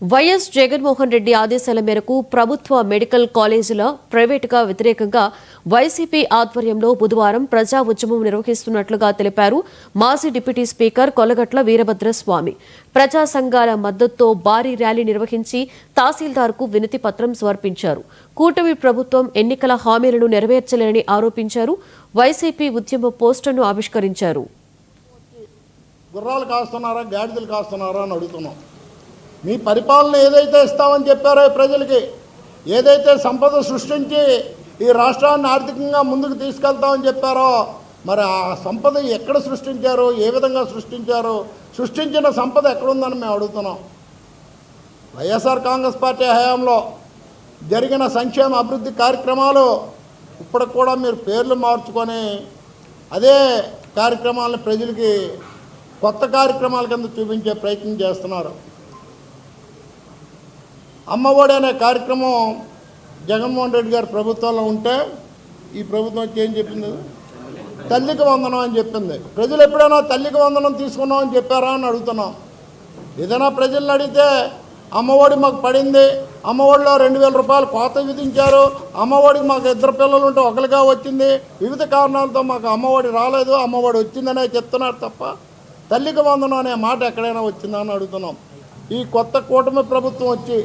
YS Jaganmohan Reddy ఆదేశాల మేరకు ప్రభుత్వ మెడికల్ కాలేజీల ప్రైవేటుగా వ్యతిరేకంగా వైసీపీ ఆధ్వర్యంలో బుధవారం ప్రజా ఉద్యమం నిర్వహిస్తున్నట్లుగా తెలిపారు మాజీ డిప్యూటీ స్పీకర్ కొలగట్ల వీరభద్రస్వామి. ప్రజా సంఘాల మద్దతుతో భారీ ర్యాలీ నిర్వహించి తహసీల్దార్కు వినతి పత్రం సమర్పించారు. కూటమి ప్రభుత్వం ఎన్నికల హామీలను నెరవేర్చలేదని ఆరోపించారు. వైసీపీ ఉద్యమ పోస్టర్ను ఆవిష్కరించారు. గుర్రాలు కాస్తున్నారా గాడిదలు కాస్తున్నారా అని అడుగుతున్నాం. మీ పరిపాలన ఏదైతే ఇస్తామని చెప్పారో ప్రజలకి, ఏదైతే సంపద సృష్టించి ఈ రాష్ట్రాన్ని ఆర్థికంగా ముందుకు తీసుకెళ్తామని చెప్పారో, మరి ఆ సంపద ఎక్కడ సృష్టించారో, ఏ విధంగా సృష్టించారో, సృష్టించిన సంపద ఎక్కడుందని మేము అడుగుతున్నాం. వైఎస్ఆర్ కాంగ్రెస్ పార్టీ హయాంలో జరిగిన సంక్షేమ అభివృద్ధి కార్యక్రమాలు ఇప్పటికి కూడా మీరు పేర్లు మార్చుకొని అదే కార్యక్రమాలను ప్రజలకి కొత్త కార్యక్రమాల కింద చూపించే ప్రయత్నం చేస్తున్నారు. అమ్మఒడి అనే కార్యక్రమం జగన్మోహన్ రెడ్డి గారి ప్రభుత్వంలో ఉంటే ఈ ప్రభుత్వం వచ్చి ఏం చెప్పింది? తల్లికి వందనం అని చెప్పింది. ప్రజలు ఎప్పుడైనా తల్లికి వందనం తీసుకున్నాం అని చెప్పారా అని అడుగుతున్నాం. ఏదైనా ప్రజలను అడిగితే అమ్మఒడి మాకు పడింది, అమ్మఒడిలో 2000 రూపాయలు కోత విధించారు, అమ్మఒడికి మాకు 2 పిల్లలు ఉంటే ఒకరిగా వచ్చింది, వివిధ కారణాలతో మాకు అమ్మఒడి రాలేదు, అమ్మఒడి వచ్చిందనే చెప్తున్నారు తప్ప తల్లికి వందనం అనే మాట ఎక్కడైనా వచ్చిందా అని అడుగుతున్నాం. ఈ కొత్త కూటమి ప్రభుత్వం వచ్చి